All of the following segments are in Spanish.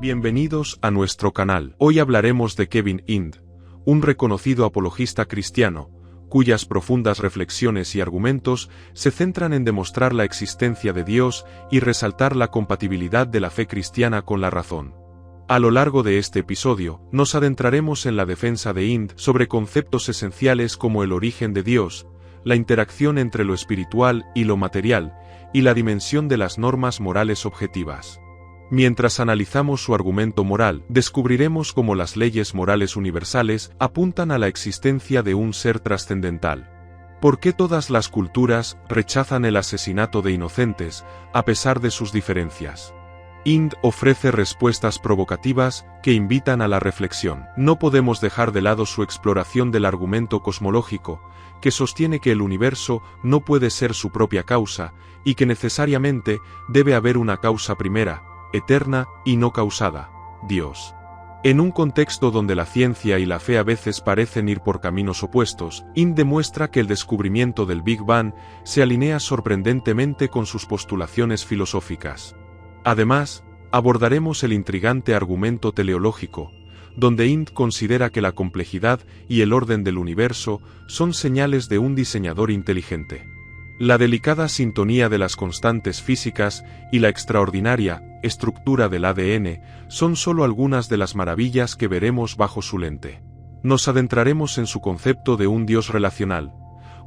Bienvenidos a nuestro canal. Hoy hablaremos de Kevin Ind, un reconocido apologista cristiano, cuyas profundas reflexiones y argumentos se centran en demostrar la existencia de Dios y resaltar la compatibilidad de la fe cristiana con la razón. A lo largo de este episodio, nos adentraremos en la defensa de Ind sobre conceptos esenciales como el origen de Dios, la interacción entre lo espiritual y lo material, y la dimensión de las normas morales objetivas. Mientras analizamos su argumento moral, descubriremos cómo las leyes morales universales apuntan a la existencia de un ser trascendental. ¿Por qué todas las culturas rechazan el asesinato de inocentes, a pesar de sus diferencias? Ind ofrece respuestas provocativas que invitan a la reflexión. No podemos dejar de lado su exploración del argumento cosmológico, que sostiene que el universo no puede ser su propia causa, y que necesariamente debe haber una causa primera, eterna y no causada, Dios. En un contexto donde la ciencia y la fe a veces parecen ir por caminos opuestos, Ind demuestra que el descubrimiento del Big Bang se alinea sorprendentemente con sus postulaciones filosóficas. Además, abordaremos el intrigante argumento teleológico, donde Ind considera que la complejidad y el orden del universo son señales de un diseñador inteligente. La delicada sintonía de las constantes físicas y la extraordinaria estructura del ADN son solo algunas de las maravillas que veremos bajo su lente. Nos adentraremos en su concepto de un Dios relacional,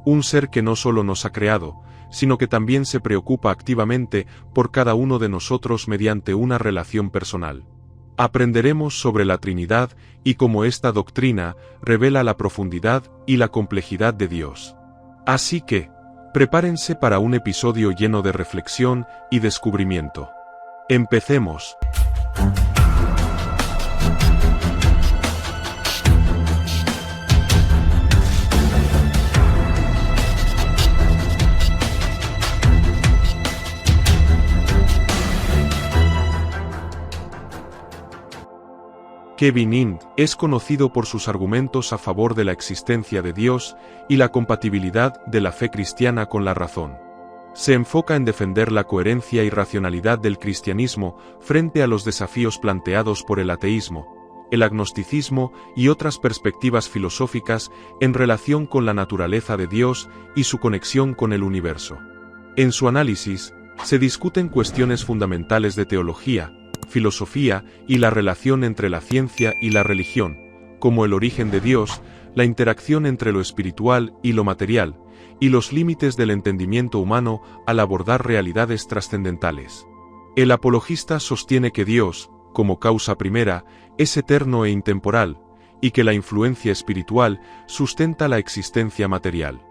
un ser que no solo nos ha creado, sino que también se preocupa activamente por cada uno de nosotros mediante una relación personal. Aprenderemos sobre la Trinidad y cómo esta doctrina revela la profundidad y la complejidad de Dios. Así que, prepárense para un episodio lleno de reflexión y descubrimiento. ¡Empecemos! Kevin Ind es conocido por sus argumentos a favor de la existencia de Dios y la compatibilidad de la fe cristiana con la razón. Se enfoca en defender la coherencia y racionalidad del cristianismo frente a los desafíos planteados por el ateísmo, el agnosticismo y otras perspectivas filosóficas en relación con la naturaleza de Dios y su conexión con el universo. En su análisis, se discuten cuestiones fundamentales de teología, filosofía y la relación entre la ciencia y la religión, como el origen de Dios, la interacción entre lo espiritual y lo material, y los límites del entendimiento humano al abordar realidades trascendentales. El apologista sostiene que Dios, como causa primera, es eterno e intemporal, y que la influencia espiritual sustenta la existencia material.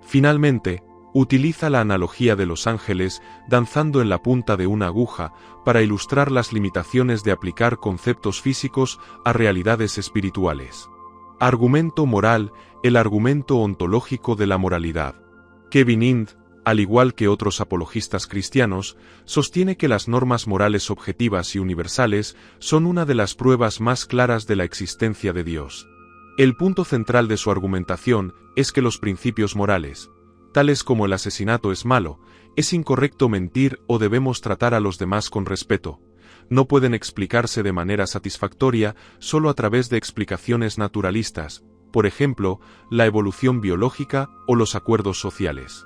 Finalmente, utiliza la analogía de los ángeles danzando en la punta de una aguja para ilustrar las limitaciones de aplicar conceptos físicos a realidades espirituales. Argumento moral, el argumento ontológico de la moralidad. Kevin Ind, al igual que otros apologistas cristianos, sostiene que las normas morales objetivas y universales son una de las pruebas más claras de la existencia de Dios. El punto central de su argumentación es que los principios morales, tales como el asesinato es malo, es incorrecto mentir o debemos tratar a los demás con respeto, no pueden explicarse de manera satisfactoria solo a través de explicaciones naturalistas, por ejemplo, la evolución biológica o los acuerdos sociales.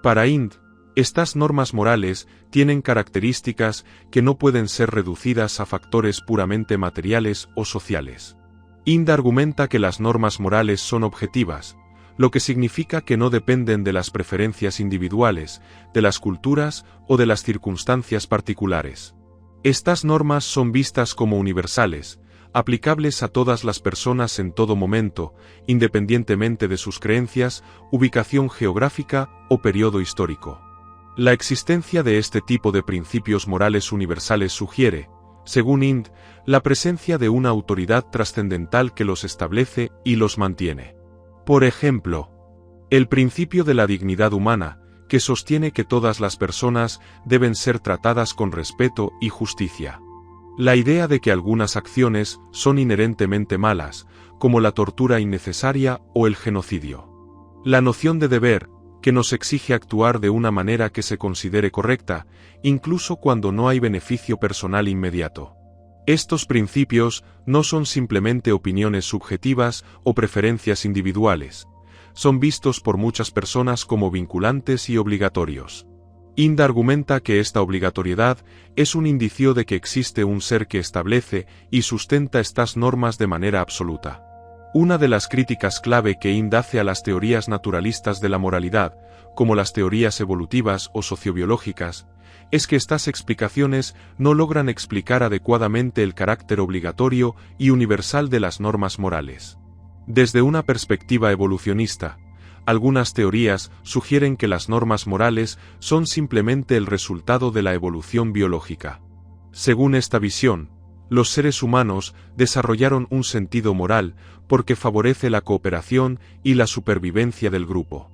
Para Ind, estas normas morales tienen características que no pueden ser reducidas a factores puramente materiales o sociales. Ind argumenta que las normas morales son objetivas, lo que significa que no dependen de las preferencias individuales, de las culturas o de las circunstancias particulares. Estas normas son vistas como universales, aplicables a todas las personas en todo momento, independientemente de sus creencias, ubicación geográfica o periodo histórico. La existencia de este tipo de principios morales universales sugiere, según Ind, la presencia de una autoridad trascendental que los establece y los mantiene. Por ejemplo, el principio de la dignidad humana, que sostiene que todas las personas deben ser tratadas con respeto y justicia. La idea de que algunas acciones son inherentemente malas, como la tortura innecesaria o el genocidio. La noción de deber, que nos exige actuar de una manera que se considere correcta, incluso cuando no hay beneficio personal inmediato. Estos principios no son simplemente opiniones subjetivas o preferencias individuales, son vistos por muchas personas como vinculantes y obligatorios. Hind argumenta que esta obligatoriedad es un indicio de que existe un ser que establece y sustenta estas normas de manera absoluta. Una de las críticas clave que Hind hace a las teorías naturalistas de la moralidad, como las teorías evolutivas o sociobiológicas, es que estas explicaciones no logran explicar adecuadamente el carácter obligatorio y universal de las normas morales. Desde una perspectiva evolucionista, algunas teorías sugieren que las normas morales son simplemente el resultado de la evolución biológica. Según esta visión, los seres humanos desarrollaron un sentido moral porque favorece la cooperación y la supervivencia del grupo.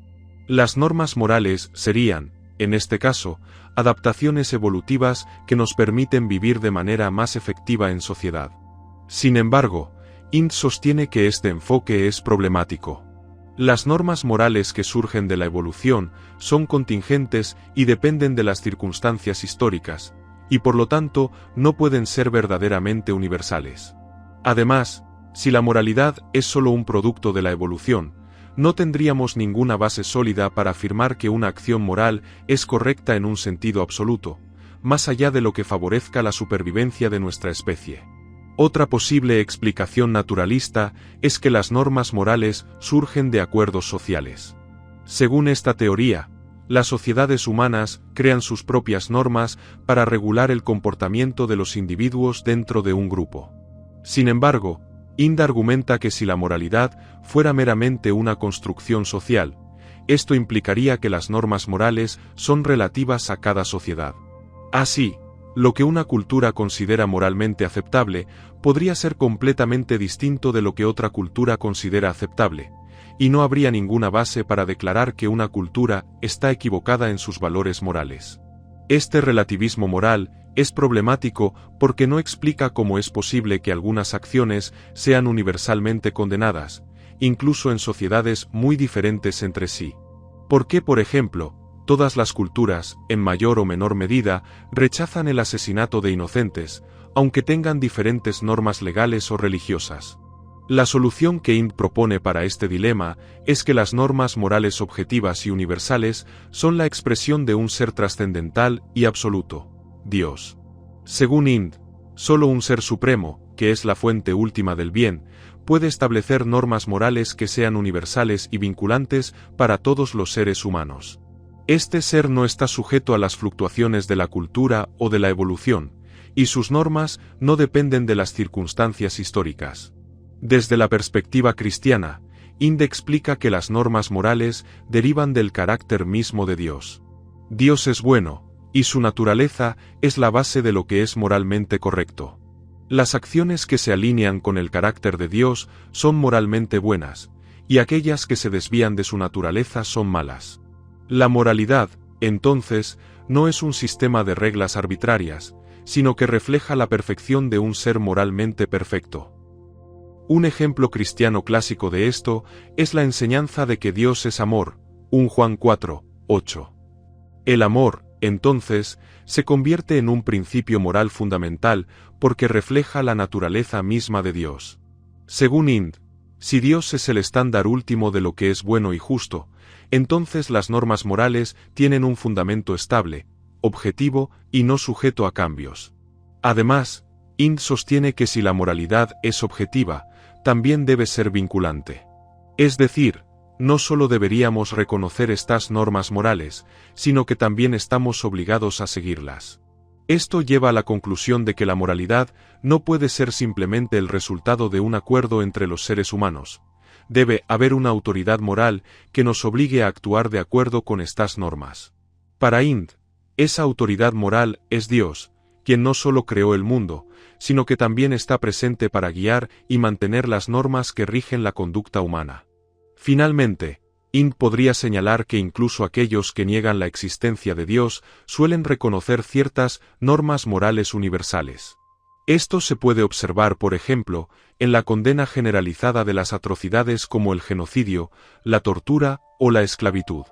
Las normas morales serían, en este caso, adaptaciones evolutivas que nos permiten vivir de manera más efectiva en sociedad. Sin embargo, Hind sostiene que este enfoque es problemático. Las normas morales que surgen de la evolución son contingentes y dependen de las circunstancias históricas, y por lo tanto no pueden ser verdaderamente universales. Además, si la moralidad es solo un producto de la evolución, no tendríamos ninguna base sólida para afirmar que una acción moral es correcta en un sentido absoluto, más allá de lo que favorezca la supervivencia de nuestra especie. Otra posible explicación naturalista es que las normas morales surgen de acuerdos sociales. Según esta teoría, las sociedades humanas crean sus propias normas para regular el comportamiento de los individuos dentro de un grupo. Sin embargo, Hind argumenta que si la moralidad fuera meramente una construcción social, esto implicaría que las normas morales son relativas a cada sociedad. Así, lo que una cultura considera moralmente aceptable podría ser completamente distinto de lo que otra cultura considera aceptable, y no habría ninguna base para declarar que una cultura está equivocada en sus valores morales. Este relativismo moral es problemático porque no explica cómo es posible que algunas acciones sean universalmente condenadas, incluso en sociedades muy diferentes entre sí. ¿Por qué, por ejemplo, todas las culturas, en mayor o menor medida, rechazan el asesinato de inocentes, aunque tengan diferentes normas legales o religiosas? La solución que Hind propone para este dilema es que las normas morales objetivas y universales son la expresión de un ser trascendental y absoluto, Dios. Según Hind, solo un ser supremo, que es la fuente última del bien, puede establecer normas morales que sean universales y vinculantes para todos los seres humanos. Este ser no está sujeto a las fluctuaciones de la cultura o de la evolución, y sus normas no dependen de las circunstancias históricas. Desde la perspectiva cristiana, Hind explica que las normas morales derivan del carácter mismo de Dios. Dios es bueno, y su naturaleza es la base de lo que es moralmente correcto. Las acciones que se alinean con el carácter de Dios son moralmente buenas, y aquellas que se desvían de su naturaleza son malas. La moralidad, entonces, no es un sistema de reglas arbitrarias, sino que refleja la perfección de un ser moralmente perfecto. Un ejemplo cristiano clásico de esto es la enseñanza de que Dios es amor, 1 Juan 4, 8. El amor, entonces, se convierte en un principio moral fundamental porque refleja la naturaleza misma de Dios. Según Hind, si Dios es el estándar último de lo que es bueno y justo, entonces las normas morales tienen un fundamento estable, objetivo y no sujeto a cambios. Además, Hind sostiene que si la moralidad es objetiva, también debe ser vinculante. Es decir, no solo deberíamos reconocer estas normas morales, sino que también estamos obligados a seguirlas. Esto lleva a la conclusión de que la moralidad no puede ser simplemente el resultado de un acuerdo entre los seres humanos. Debe haber una autoridad moral que nos obligue a actuar de acuerdo con estas normas. Para Hind, esa autoridad moral es Dios, quien no solo creó el mundo, sino que también está presente para guiar y mantener las normas que rigen la conducta humana. Finalmente, Hind podría señalar que incluso aquellos que niegan la existencia de Dios suelen reconocer ciertas normas morales universales. Esto se puede observar, por ejemplo, en la condena generalizada de las atrocidades como el genocidio, la tortura o la esclavitud.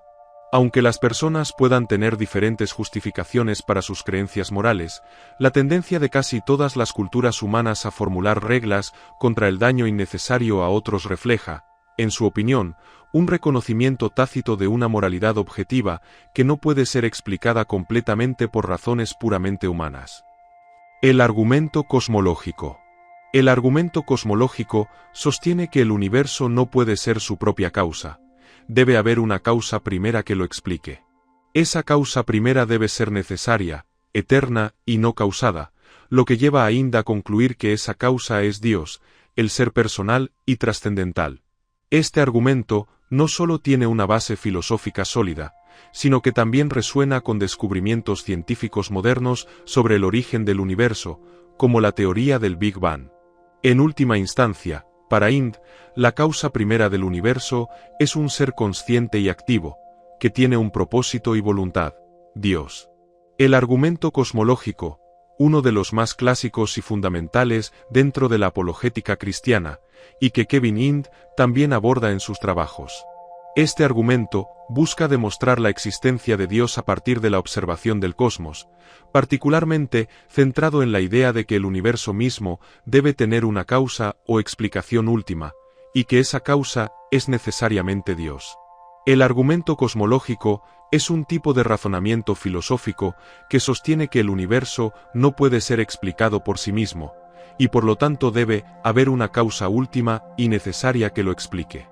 Aunque las personas puedan tener diferentes justificaciones para sus creencias morales, la tendencia de casi todas las culturas humanas a formular reglas contra el daño innecesario a otros refleja, en su opinión, un reconocimiento tácito de una moralidad objetiva que no puede ser explicada completamente por razones puramente humanas. El argumento cosmológico. El argumento cosmológico sostiene que el universo no puede ser su propia causa. Debe haber una causa primera que lo explique. Esa causa primera debe ser necesaria, eterna y no causada, lo que lleva a Hind a concluir que esa causa es Dios, el ser personal y trascendental. Este argumento no solo tiene una base filosófica sólida, sino que también resuena con descubrimientos científicos modernos sobre el origen del universo, como la teoría del Big Bang. En última instancia, para Hind, la causa primera del universo es un ser consciente y activo, que tiene un propósito y voluntad, Dios. El argumento cosmológico, uno de los más clásicos y fundamentales dentro de la apologética cristiana, y que Kevin Hind también aborda en sus trabajos. Este argumento busca demostrar la existencia de Dios a partir de la observación del cosmos, particularmente centrado en la idea de que el universo mismo debe tener una causa o explicación última, y que esa causa es necesariamente Dios. El argumento cosmológico es un tipo de razonamiento filosófico que sostiene que el universo no puede ser explicado por sí mismo, y por lo tanto debe haber una causa última y necesaria que lo explique.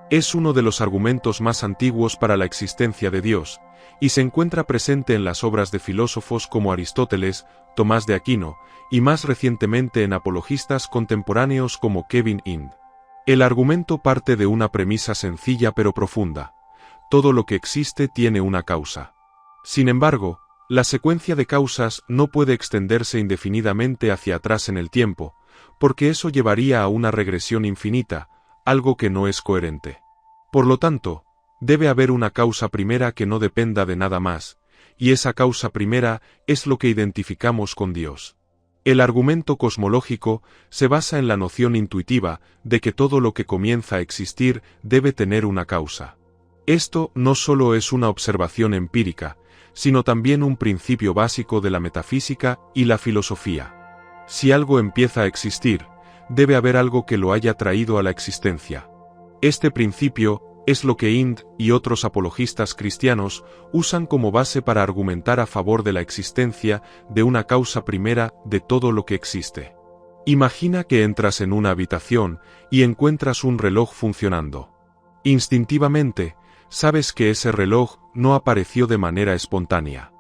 Es uno de los argumentos más antiguos para la existencia de Dios, y se encuentra presente en las obras de filósofos como Aristóteles, Tomás de Aquino, y más recientemente en apologistas contemporáneos como Kevin Hind. El argumento parte de una premisa sencilla pero profunda. Todo lo que existe tiene una causa. Sin embargo, la secuencia de causas no puede extenderse indefinidamente hacia atrás en el tiempo, porque eso llevaría a una regresión infinita, algo que no es coherente. Por lo tanto, debe haber una causa primera que no dependa de nada más, y esa causa primera es lo que identificamos con Dios. El argumento cosmológico se basa en la noción intuitiva de que todo lo que comienza a existir debe tener una causa. Esto no solo es una observación empírica, sino también un principio básico de la metafísica y la filosofía. Si algo empieza a existir, debe haber algo que lo haya traído a la existencia. Este principio es lo que Hind y otros apologistas cristianos usan como base para argumentar a favor de la existencia de una causa primera de todo lo que existe. Imagina que entras en una habitación y encuentras un reloj funcionando. Instintivamente, sabes que ese reloj no apareció de manera espontánea.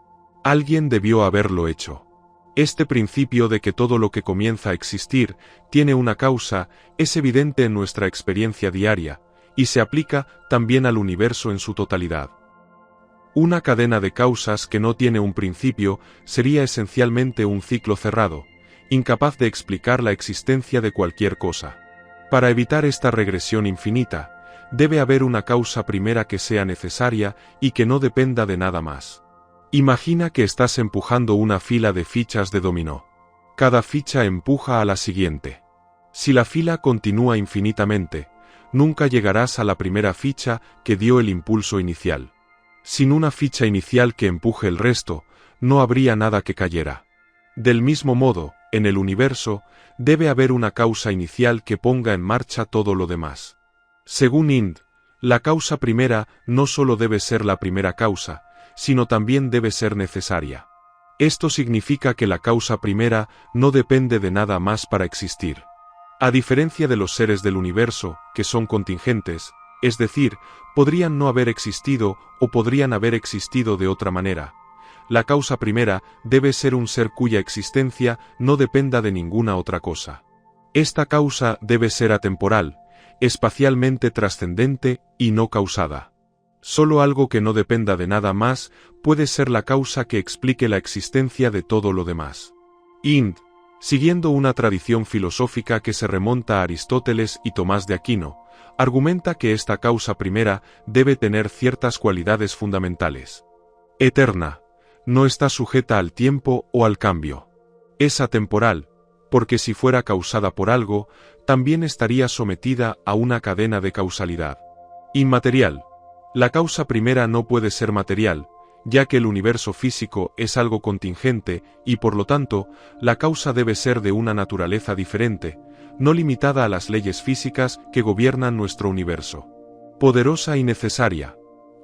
Alguien debió haberlo hecho. Este principio de que todo lo que comienza a existir tiene una causa es evidente en nuestra experiencia diaria, y se aplica también al universo en su totalidad. Una cadena de causas que no tiene un principio sería esencialmente un ciclo cerrado, incapaz de explicar la existencia de cualquier cosa. Para evitar esta regresión infinita, debe haber una causa primera que sea necesaria y que no dependa de nada más. Imagina que estás empujando una fila de fichas de dominó. Cada ficha empuja a la siguiente. Si la fila continúa infinitamente, nunca llegarás a la primera ficha que dio el impulso inicial. Sin una ficha inicial que empuje el resto, no habría nada que cayera. Del mismo modo, en el universo, debe haber una causa inicial que ponga en marcha todo lo demás. Según Hind, la causa primera no solo debe ser la primera causa, sino también debe ser necesaria. Esto significa que la causa primera no depende de nada más para existir. A diferencia de los seres del universo, que son contingentes, es decir, podrían no haber existido o podrían haber existido de otra manera, la causa primera debe ser un ser cuya existencia no dependa de ninguna otra cosa. Esta causa debe ser atemporal, espacialmente trascendente y no causada. Solo algo que no dependa de nada más puede ser la causa que explique la existencia de todo lo demás. Hind, siguiendo una tradición filosófica que se remonta a Aristóteles y Tomás de Aquino, argumenta que esta causa primera debe tener ciertas cualidades fundamentales. Eterna, no está sujeta al tiempo o al cambio. Es atemporal, porque si fuera causada por algo, también estaría sometida a una cadena de causalidad. Inmaterial, La causa primera no puede ser material, ya que el universo físico es algo contingente y por lo tanto, la causa debe ser de una naturaleza diferente, no limitada a las leyes físicas que gobiernan nuestro universo. Poderosa y necesaria.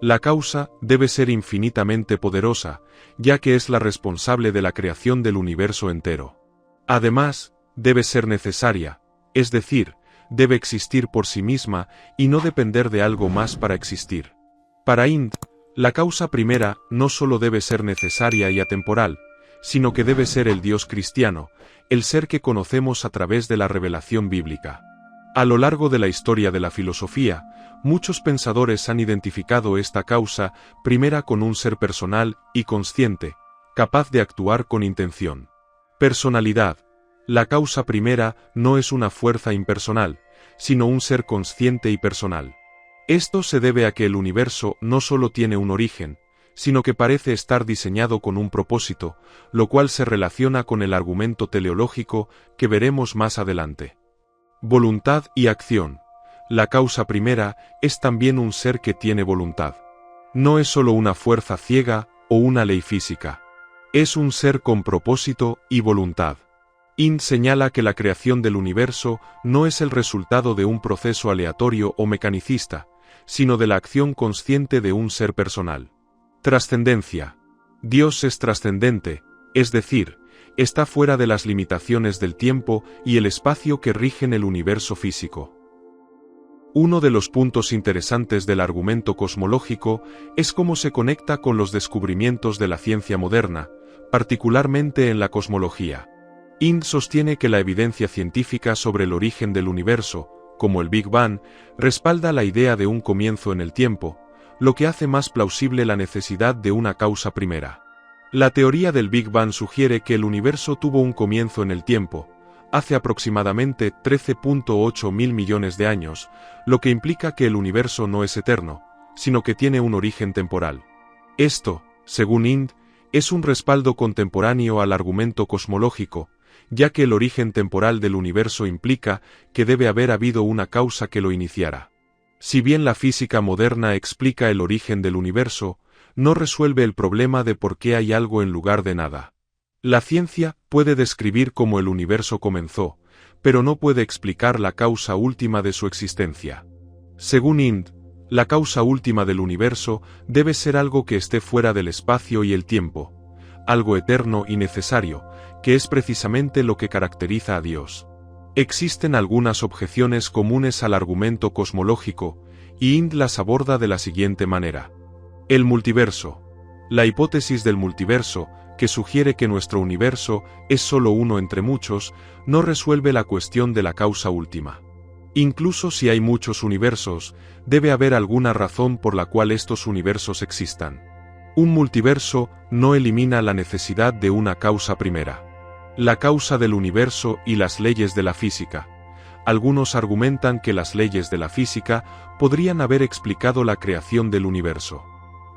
La causa debe ser infinitamente poderosa, ya que es la responsable de la creación del universo entero. Además, debe ser necesaria, es decir, debe existir por sí misma y no depender de algo más para existir. Para Ind, la causa primera no solo debe ser necesaria y atemporal, sino que debe ser el Dios cristiano, el ser que conocemos a través de la revelación bíblica. A lo largo de la historia de la filosofía, muchos pensadores han identificado esta causa primera con un ser personal y consciente, capaz de actuar con intención. Personalidad. La causa primera no es una fuerza impersonal, sino un ser consciente y personal. Esto se debe a que el universo no solo tiene un origen, sino que parece estar diseñado con un propósito, lo cual se relaciona con el argumento teleológico que veremos más adelante. Voluntad y acción. La causa primera es también un ser que tiene voluntad. No es solo una fuerza ciega o una ley física. Es un ser con propósito y voluntad. Ind señala que la creación del universo no es el resultado de un proceso aleatorio o mecanicista, sino de la acción consciente de un ser personal. Trascendencia. Dios es trascendente, es decir, está fuera de las limitaciones del tiempo y el espacio que rigen el universo físico. Uno de los puntos interesantes del argumento cosmológico es cómo se conecta con los descubrimientos de la ciencia moderna, particularmente en la cosmología. Ind sostiene que la evidencia científica sobre el origen del universo, como el Big Bang, respalda la idea de un comienzo en el tiempo, lo que hace más plausible la necesidad de una causa primera. La teoría del Big Bang sugiere que el universo tuvo un comienzo en el tiempo, hace aproximadamente 13.8 mil millones de años, lo que implica que el universo no es eterno, sino que tiene un origen temporal. Esto, según Ind, es un respaldo contemporáneo al argumento cosmológico, ya que el origen temporal del universo implica que debe haber habido una causa que lo iniciara. Si bien la física moderna explica el origen del universo, no resuelve el problema de por qué hay algo en lugar de nada. La ciencia puede describir cómo el universo comenzó, pero no puede explicar la causa última de su existencia. Según Ind, la causa última del universo debe ser algo que esté fuera del espacio y el tiempo, algo eterno y necesario, que es precisamente lo que caracteriza a Dios. Existen algunas objeciones comunes al argumento cosmológico, y Ind las aborda de la siguiente manera. El multiverso. La hipótesis del multiverso, que sugiere que nuestro universo es solo uno entre muchos, no resuelve la cuestión de la causa última. Incluso si hay muchos universos, debe haber alguna razón por la cual estos universos existan. Un multiverso no elimina la necesidad de una causa primera. La causa del universo y las leyes de la física. Algunos argumentan que las leyes de la física podrían haber explicado la creación del universo.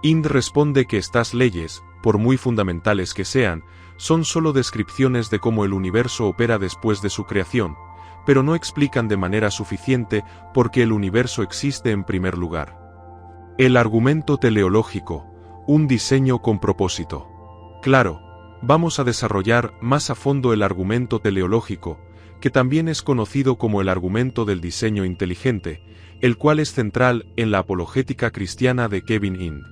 Ind responde que estas leyes, por muy fundamentales que sean, son solo descripciones de cómo el universo opera después de su creación, pero no explican de manera suficiente por qué el universo existe en primer lugar. El argumento teleológico, un diseño con propósito. Claro, vamos a desarrollar más a fondo el argumento teleológico, que también es conocido como el argumento del diseño inteligente, el cual es central en la apologética cristiana de Kevin Ind.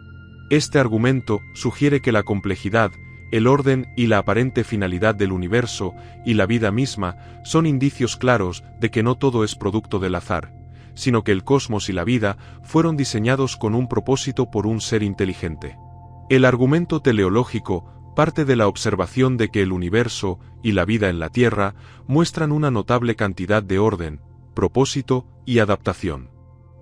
Este argumento sugiere que la complejidad, el orden y la aparente finalidad del universo y la vida misma son indicios claros de que no todo es producto del azar, sino que el cosmos y la vida fueron diseñados con un propósito por un ser inteligente. El argumento teleológico parte de la observación de que el universo y la vida en la Tierra muestran una notable cantidad de orden, propósito y adaptación.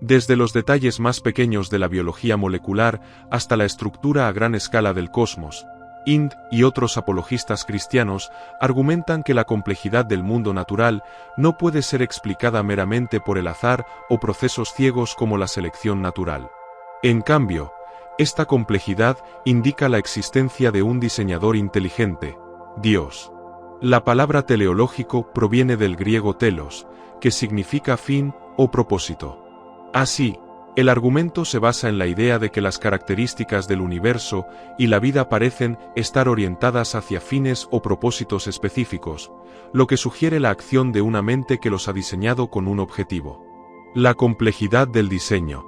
Desde los detalles más pequeños de la biología molecular hasta la estructura a gran escala del cosmos, Ind y otros apologistas cristianos argumentan que la complejidad del mundo natural no puede ser explicada meramente por el azar o procesos ciegos como la selección natural. En cambio, esta complejidad indica la existencia de un diseñador inteligente, Dios. La palabra teleológico proviene del griego telos, que significa fin o propósito. Así, El argumento se basa en la idea de que las características del universo y la vida parecen estar orientadas hacia fines o propósitos específicos, lo que sugiere la acción de una mente que los ha diseñado con un objetivo. La complejidad del diseño.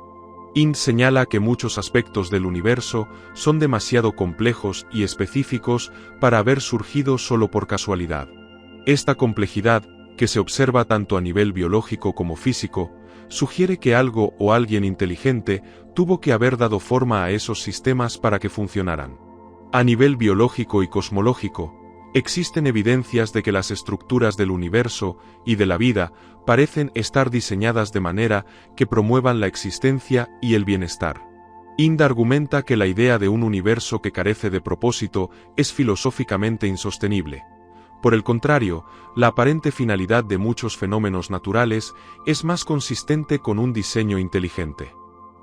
Ind señala que muchos aspectos del universo son demasiado complejos y específicos para haber surgido solo por casualidad. Esta complejidad, que se observa tanto a nivel biológico como físico, sugiere que algo o alguien inteligente tuvo que haber dado forma a esos sistemas para que funcionaran. A nivel biológico y cosmológico, existen evidencias de que las estructuras del universo y de la vida parecen estar diseñadas de manera que promuevan la existencia y el bienestar. Ind argumenta que la idea de un universo que carece de propósito es filosóficamente insostenible. Por el contrario, la aparente finalidad de muchos fenómenos naturales es más consistente con un diseño inteligente.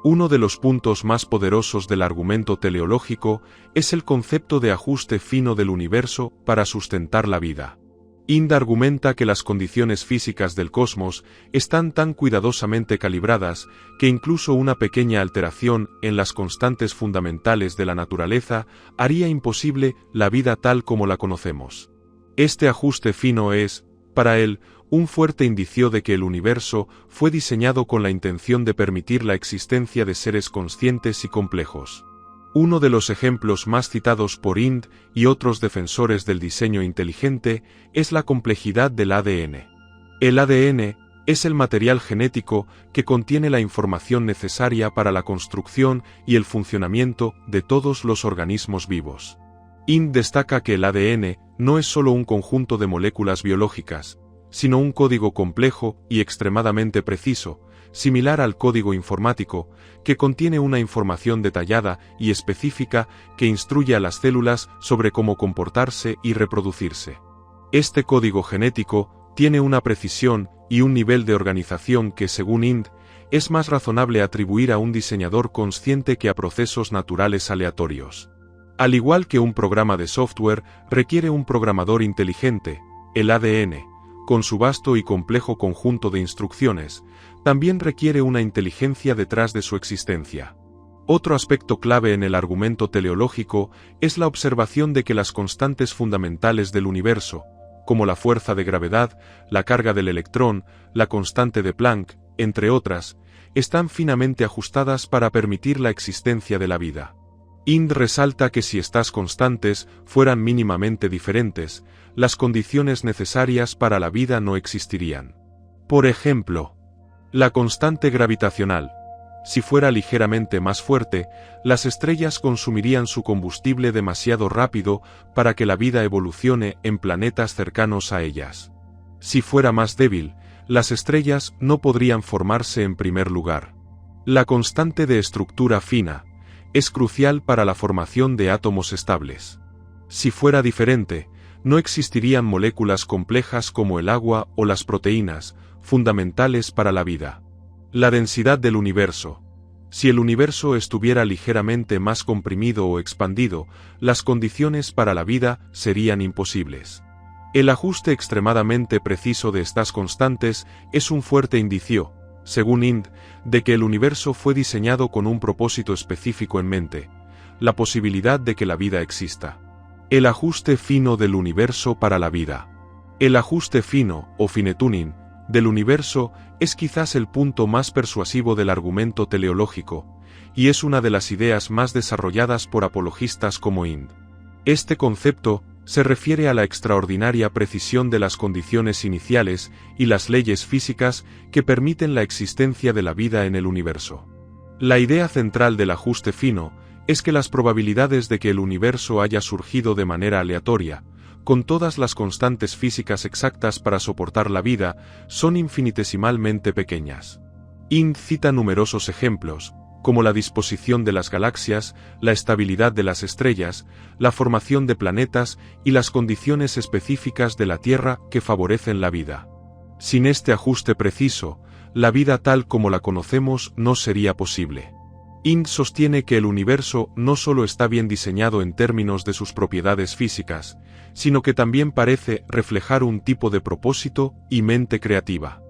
Uno de los puntos más poderosos del argumento teleológico es el concepto de ajuste fino del universo para sustentar la vida. Ind argumenta que las condiciones físicas del cosmos están tan cuidadosamente calibradas que incluso una pequeña alteración en las constantes fundamentales de la naturaleza haría imposible la vida tal como la conocemos. Este ajuste fino es, para él, un fuerte indicio de que el universo fue diseñado con la intención de permitir la existencia de seres conscientes y complejos. Uno de los ejemplos más citados por Ind y otros defensores del diseño inteligente es la complejidad del ADN. El ADN es el material genético que contiene la información necesaria para la construcción y el funcionamiento de todos los organismos vivos. Ind destaca que el ADN no es solo un conjunto de moléculas biológicas, sino un código complejo y extremadamente preciso, similar al código informático, que contiene una información detallada y específica que instruye a las células sobre cómo comportarse y reproducirse. Este código genético tiene una precisión y un nivel de organización que, según Ind, es más razonable atribuir a un diseñador consciente que a procesos naturales aleatorios. Al igual que un programa de software requiere un programador inteligente, el ADN, con su vasto y complejo conjunto de instrucciones, también requiere una inteligencia detrás de su existencia. Otro aspecto clave en el argumento teleológico es la observación de que las constantes fundamentales del universo, como la fuerza de gravedad, la carga del electrón, la constante de Planck, entre otras, están finamente ajustadas para permitir la existencia de la vida. Ind resalta que si estas constantes fueran mínimamente diferentes, las condiciones necesarias para la vida no existirían. Por ejemplo, la constante gravitacional. Si fuera ligeramente más fuerte, las estrellas consumirían su combustible demasiado rápido para que la vida evolucione en planetas cercanos a ellas. Si fuera más débil, las estrellas no podrían formarse en primer lugar. La constante de estructura fina es crucial para la formación de átomos estables. Si fuera diferente, no existirían moléculas complejas como el agua o las proteínas, fundamentales para la vida. La densidad del universo. Si el universo estuviera ligeramente más comprimido o expandido, las condiciones para la vida serían imposibles. El ajuste extremadamente preciso de estas constantes es un fuerte indicio, según Ind, de que el universo fue diseñado con un propósito específico en mente, la posibilidad de que la vida exista. El ajuste fino del universo para la vida. El ajuste fino, o fine-tuning, del universo es quizás el punto más persuasivo del argumento teleológico, y es una de las ideas más desarrolladas por apologistas como Ind. Este concepto se refiere a la extraordinaria precisión de las condiciones iniciales y las leyes físicas que permiten la existencia de la vida en el universo. La idea central del ajuste fino es que las probabilidades de que el universo haya surgido de manera aleatoria, con todas las constantes físicas exactas para soportar la vida, son infinitesimalmente pequeñas. Ind cita numerosos ejemplos, como la disposición de las galaxias, la estabilidad de las estrellas, la formación de planetas y las condiciones específicas de la Tierra que favorecen la vida. Sin este ajuste preciso, la vida tal como la conocemos no sería posible. Ind sostiene que el universo no solo está bien diseñado en términos de sus propiedades físicas, sino que también parece reflejar un tipo de propósito y mente creativa.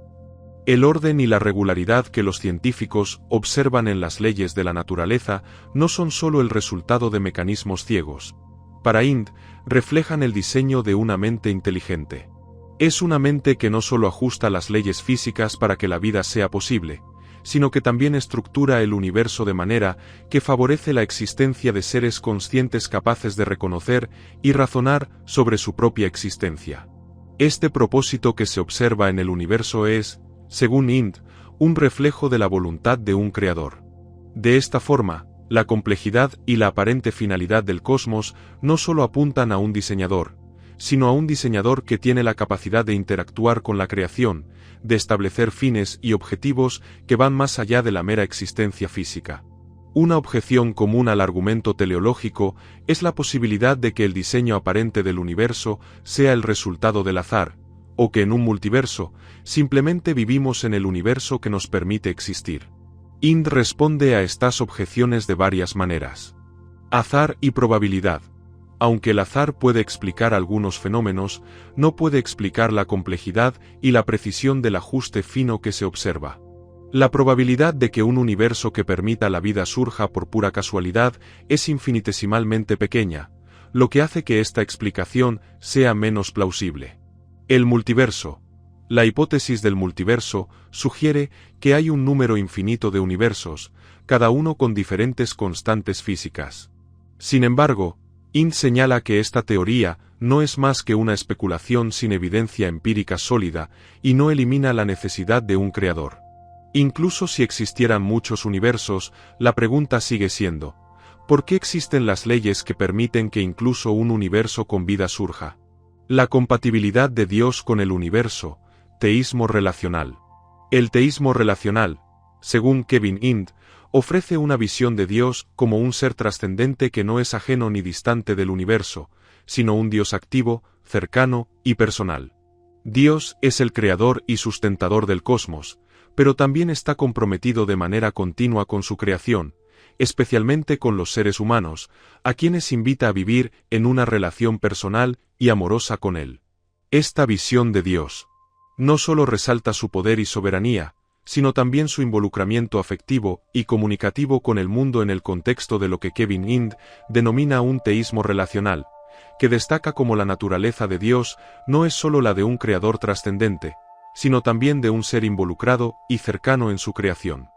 El orden y la regularidad que los científicos observan en las leyes de la naturaleza no son solo el resultado de mecanismos ciegos. Para Hind, reflejan el diseño de una mente inteligente. Es una mente que no solo ajusta las leyes físicas para que la vida sea posible, sino que también estructura el universo de manera que favorece la existencia de seres conscientes capaces de reconocer y razonar sobre su propia existencia. Este propósito que se observa en el universo es, según Hind, un reflejo de la voluntad de un creador. De esta forma, la complejidad y la aparente finalidad del cosmos no solo apuntan a un diseñador, sino a un diseñador que tiene la capacidad de interactuar con la creación, de establecer fines y objetivos que van más allá de la mera existencia física. Una objeción común al argumento teleológico es la posibilidad de que el diseño aparente del universo sea el resultado del azar, o que en un multiverso, simplemente vivimos en el universo que nos permite existir. Hind responde a estas objeciones de varias maneras. Azar y probabilidad. Aunque el azar puede explicar algunos fenómenos, no puede explicar la complejidad y la precisión del ajuste fino que se observa. La probabilidad de que un universo que permita la vida surja por pura casualidad es infinitesimalmente pequeña, lo que hace que esta explicación sea menos plausible. El multiverso. La hipótesis del multiverso sugiere que hay un número infinito de universos, cada uno con diferentes constantes físicas. Sin embargo, Hind señala que esta teoría no es más que una especulación sin evidencia empírica sólida y no elimina la necesidad de un creador. Incluso si existieran muchos universos, la pregunta sigue siendo, ¿por qué existen las leyes que permiten que incluso un universo con vida surja? La compatibilidad de Dios con el universo, teísmo relacional. El teísmo relacional, según Kevin Hind, ofrece una visión de Dios como un ser trascendente que no es ajeno ni distante del universo, sino un Dios activo, cercano y personal. Dios es el creador y sustentador del cosmos, pero también está comprometido de manera continua con su creación, especialmente con los seres humanos, a quienes invita a vivir en una relación personal y amorosa con Él. Esta visión de Dios no solo resalta su poder y soberanía, sino también su involucramiento afectivo y comunicativo con el mundo en el contexto de lo que Kevin Hind denomina un teísmo relacional, que destaca como la naturaleza de Dios no es solo la de un creador trascendente, sino también de un ser involucrado y cercano en su creación.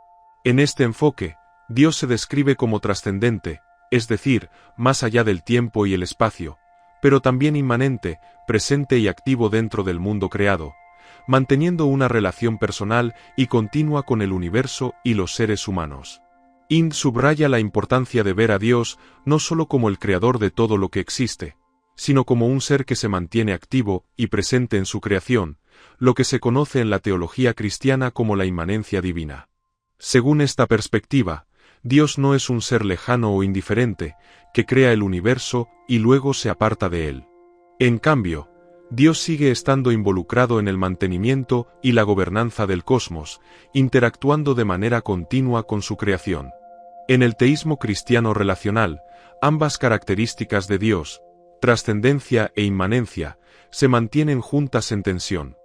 En este enfoque, Dios se describe como trascendente, es decir, más allá del tiempo y el espacio, pero también inmanente, presente y activo dentro del mundo creado, manteniendo una relación personal y continua con el universo y los seres humanos. Hind subraya la importancia de ver a Dios no solo como el creador de todo lo que existe, sino como un ser que se mantiene activo y presente en su creación, lo que se conoce en la teología cristiana como la inmanencia divina. Según esta perspectiva, Dios no es un ser lejano o indiferente, que crea el universo y luego se aparta de él. En cambio, Dios sigue estando involucrado en el mantenimiento y la gobernanza del cosmos, interactuando de manera continua con su creación. En el teísmo cristiano relacional, ambas características de Dios, trascendencia e inmanencia, se mantienen juntas en tensión.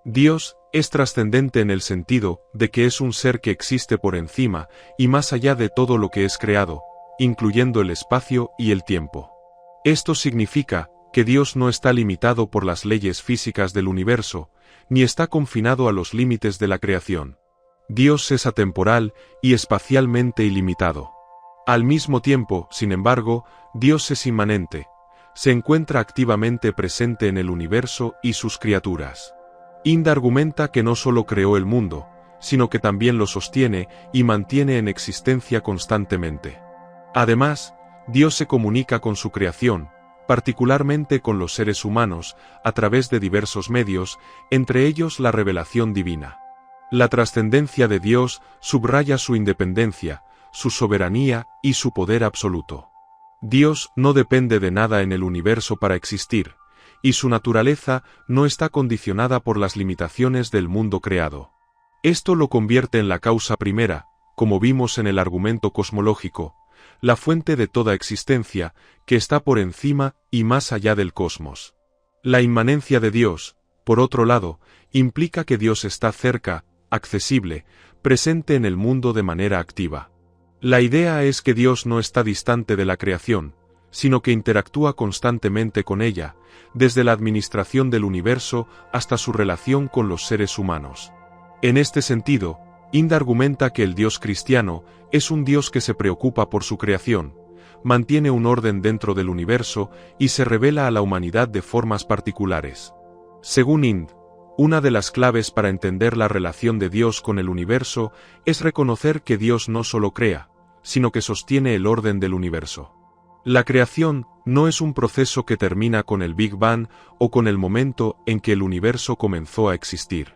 Dios es trascendente en el sentido de que es un ser que existe por encima y más allá de todo lo que es creado, incluyendo el espacio y el tiempo. Esto significa que Dios no está limitado por las leyes físicas del universo, ni está confinado a los límites de la creación. Dios es atemporal y espacialmente ilimitado. Al mismo tiempo, sin embargo, Dios es inmanente, se encuentra activamente presente en el universo y sus criaturas. Hind argumenta que no solo creó el mundo, sino que también lo sostiene y mantiene en existencia constantemente. Además, Dios se comunica con su creación, particularmente con los seres humanos, a través de diversos medios, entre ellos la revelación divina. La trascendencia de Dios subraya su independencia, su soberanía y su poder absoluto. Dios no depende de nada en el universo para existir, y su naturaleza no está condicionada por las limitaciones del mundo creado. Esto lo convierte en la causa primera, como vimos en el argumento cosmológico, la fuente de toda existencia, que está por encima y más allá del cosmos. La inmanencia de Dios, por otro lado, implica que Dios está cerca, accesible, presente en el mundo de manera activa. La idea es que Dios no está distante de la creación, sino que interactúa constantemente con ella, desde la administración del universo hasta su relación con los seres humanos. En este sentido, Ind argumenta que el Dios cristiano es un Dios que se preocupa por su creación, mantiene un orden dentro del universo y se revela a la humanidad de formas particulares. Según Ind, una de las claves para entender la relación de Dios con el universo es reconocer que Dios no solo crea, sino que sostiene el orden del universo. La creación no es un proceso que termina con el Big Bang o con el momento en que el universo comenzó a existir.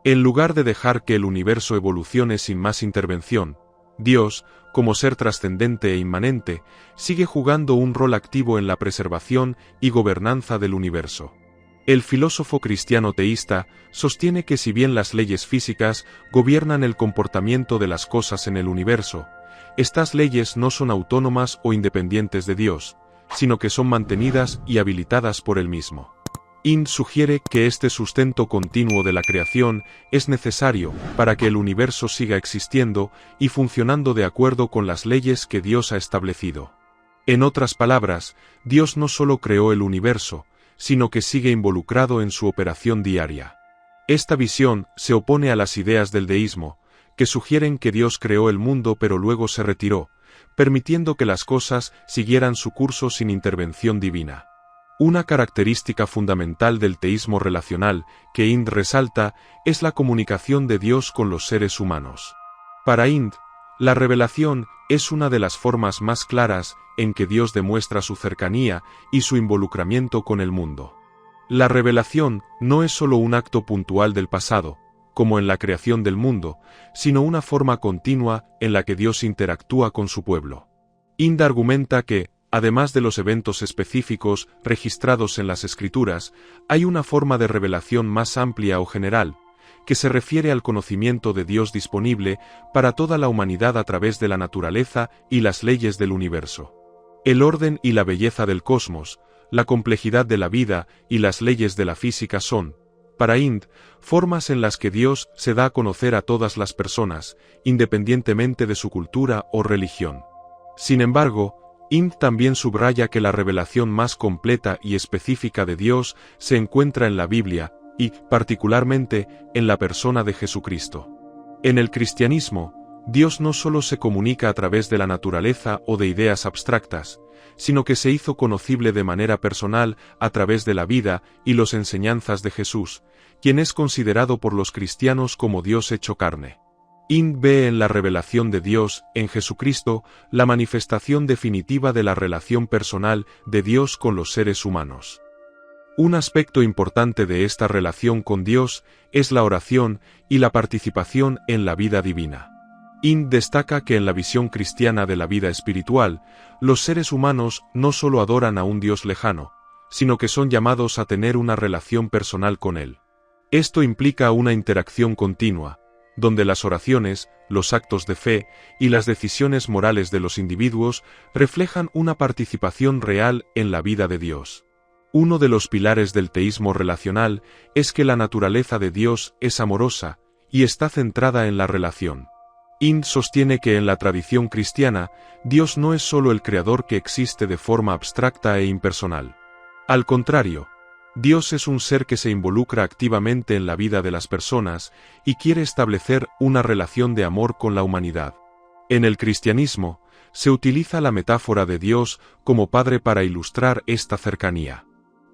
En lugar de dejar que el universo evolucione sin más intervención, Dios, como ser trascendente e inmanente, sigue jugando un rol activo en la preservación y gobernanza del universo. El filósofo cristiano teísta sostiene que si bien las leyes físicas gobiernan el comportamiento de las cosas en el universo, estas leyes no son autónomas o independientes de Dios, sino que son mantenidas y habilitadas por él mismo. Ind sugiere que este sustento continuo de la creación es necesario para que el universo siga existiendo y funcionando de acuerdo con las leyes que Dios ha establecido. En otras palabras, Dios no solo creó el universo, sino que sigue involucrado en su operación diaria. Esta visión se opone a las ideas del deísmo, que sugieren que Dios creó el mundo pero luego se retiró, permitiendo que las cosas siguieran su curso sin intervención divina. Una característica fundamental del teísmo relacional que Ind resalta es la comunicación de Dios con los seres humanos. Para Ind, la revelación es una de las formas más claras en que Dios demuestra su cercanía y su involucramiento con el mundo. La revelación no es solo un acto puntual del pasado, como en la creación del mundo, sino una forma continua en la que Dios interactúa con su pueblo. Ind argumenta que, además de los eventos específicos registrados en las Escrituras, hay una forma de revelación más amplia o general, que se refiere al conocimiento de Dios disponible para toda la humanidad a través de la naturaleza y las leyes del universo. El orden y la belleza del cosmos, la complejidad de la vida y las leyes de la física son, para Ind, formas en las que Dios se da a conocer a todas las personas, independientemente de su cultura o religión. Sin embargo, Ind también subraya que la revelación más completa y específica de Dios se encuentra en la Biblia, y, particularmente, en la persona de Jesucristo. En el cristianismo, Dios no solo se comunica a través de la naturaleza o de ideas abstractas, sino que se hizo conocible de manera personal a través de la vida y las enseñanzas de Jesús, quien es considerado por los cristianos como Dios hecho carne. Ind ve en la revelación de Dios, en Jesucristo, la manifestación definitiva de la relación personal de Dios con los seres humanos. Un aspecto importante de esta relación con Dios es la oración y la participación en la vida divina. Ind destaca que en la visión cristiana de la vida espiritual, los seres humanos no solo adoran a un Dios lejano, sino que son llamados a tener una relación personal con Él. Esto implica una interacción continua, donde las oraciones, los actos de fe y las decisiones morales de los individuos reflejan una participación real en la vida de Dios. Uno de los pilares del teísmo relacional es que la naturaleza de Dios es amorosa y está centrada en la relación. Ind sostiene que en la tradición cristiana, Dios no es solo el creador que existe de forma abstracta e impersonal. Al contrario, Dios es un ser que se involucra activamente en la vida de las personas y quiere establecer una relación de amor con la humanidad. En el cristianismo, se utiliza la metáfora de Dios como Padre para ilustrar esta cercanía.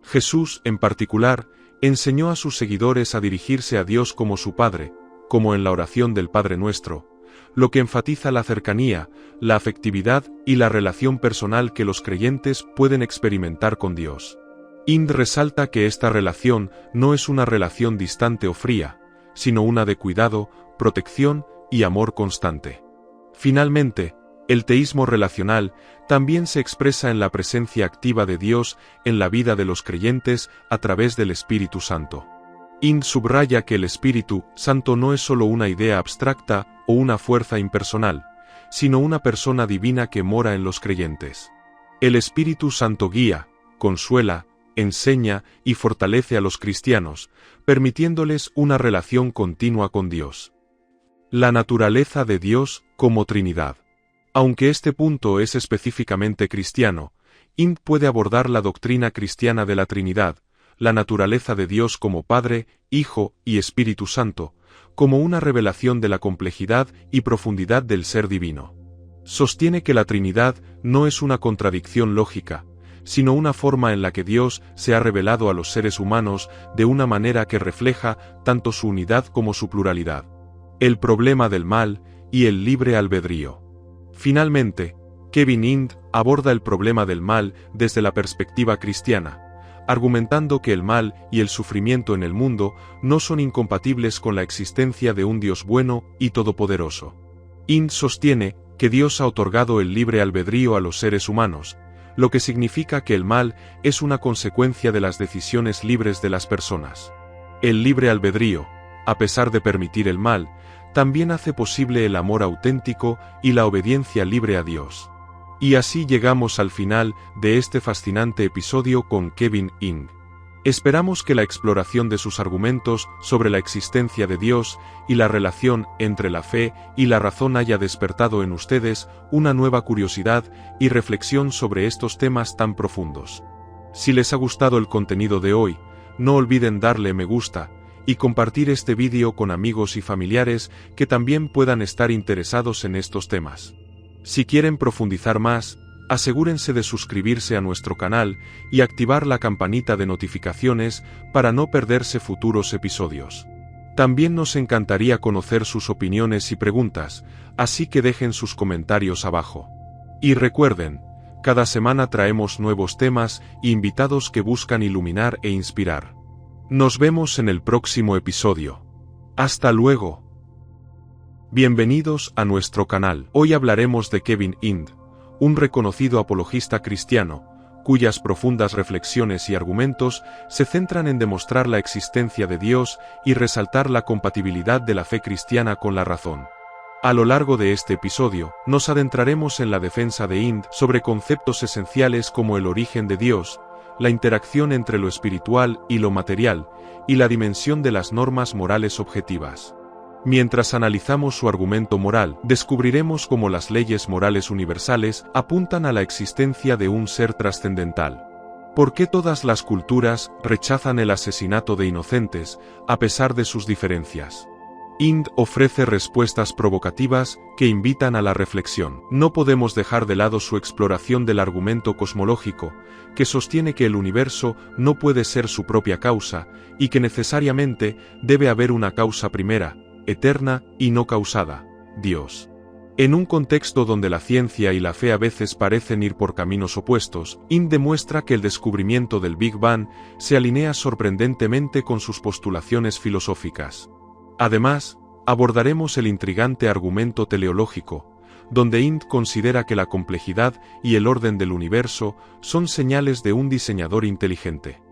Jesús, en particular, enseñó a sus seguidores a dirigirse a Dios como su Padre, como en la oración del Padre Nuestro, lo que enfatiza la cercanía, la afectividad y la relación personal que los creyentes pueden experimentar con Dios. Ind resalta que esta relación no es una relación distante o fría, sino una de cuidado, protección y amor constante. Finalmente, el teísmo relacional también se expresa en la presencia activa de Dios en la vida de los creyentes a través del Espíritu Santo. Ind subraya que el Espíritu Santo no es solo una idea abstracta o una fuerza impersonal, sino una persona divina que mora en los creyentes. El Espíritu Santo guía, consuela, enseña y fortalece a los cristianos, permitiéndoles una relación continua con Dios. La naturaleza de Dios como Trinidad. Aunque este punto es específicamente cristiano, Ind puede abordar la doctrina cristiana de la Trinidad, la naturaleza de Dios como Padre, Hijo y Espíritu Santo, como una revelación de la complejidad y profundidad del ser divino. Sostiene que la Trinidad no es una contradicción lógica, sino una forma en la que Dios se ha revelado a los seres humanos de una manera que refleja tanto su unidad como su pluralidad. El problema del mal y el libre albedrío. Finalmente, Kevin Ind aborda el problema del mal desde la perspectiva cristiana, argumentando que el mal y el sufrimiento en el mundo no son incompatibles con la existencia de un Dios bueno y todopoderoso. Ind sostiene que Dios ha otorgado el libre albedrío a los seres humanos, lo que significa que el mal es una consecuencia de las decisiones libres de las personas. El libre albedrío, a pesar de permitir el mal, también hace posible el amor auténtico y la obediencia libre a Dios. Y así llegamos al final de este fascinante episodio con Kevin Ind. Esperamos que la exploración de sus argumentos sobre la existencia de Dios y la relación entre la fe y la razón haya despertado en ustedes una nueva curiosidad y reflexión sobre estos temas tan profundos. Si les ha gustado el contenido de hoy, no olviden darle me gusta y compartir este vídeo con amigos y familiares que también puedan estar interesados en estos temas. Si quieren profundizar más, asegúrense de suscribirse a nuestro canal y activar la campanita de notificaciones para no perderse futuros episodios. También nos encantaría conocer sus opiniones y preguntas, así que dejen sus comentarios abajo. Y recuerden, cada semana traemos nuevos temas e invitados que buscan iluminar e inspirar. Nos vemos en el próximo episodio. ¡Hasta luego! Bienvenidos a nuestro canal. Hoy hablaremos de Kevin Ind, un reconocido apologista cristiano, cuyas profundas reflexiones y argumentos se centran en demostrar la existencia de Dios y resaltar la compatibilidad de la fe cristiana con la razón. A lo largo de este episodio, nos adentraremos en la defensa de Ind sobre conceptos esenciales como el origen de Dios, la interacción entre lo espiritual y lo material, y la dimensión de las normas morales objetivas. Mientras analizamos su argumento moral, descubriremos cómo las leyes morales universales apuntan a la existencia de un ser trascendental. ¿Por qué todas las culturas rechazan el asesinato de inocentes, a pesar de sus diferencias? Ind ofrece respuestas provocativas que invitan a la reflexión. No podemos dejar de lado su exploración del argumento cosmológico, que sostiene que el universo no puede ser su propia causa, y que necesariamente debe haber una causa primera, eterna y no causada, Dios. En un contexto donde la ciencia y la fe a veces parecen ir por caminos opuestos, Ind demuestra que el descubrimiento del Big Bang se alinea sorprendentemente con sus postulaciones filosóficas. Además, abordaremos el intrigante argumento teleológico, donde Ind considera que la complejidad y el orden del universo son señales de un diseñador inteligente.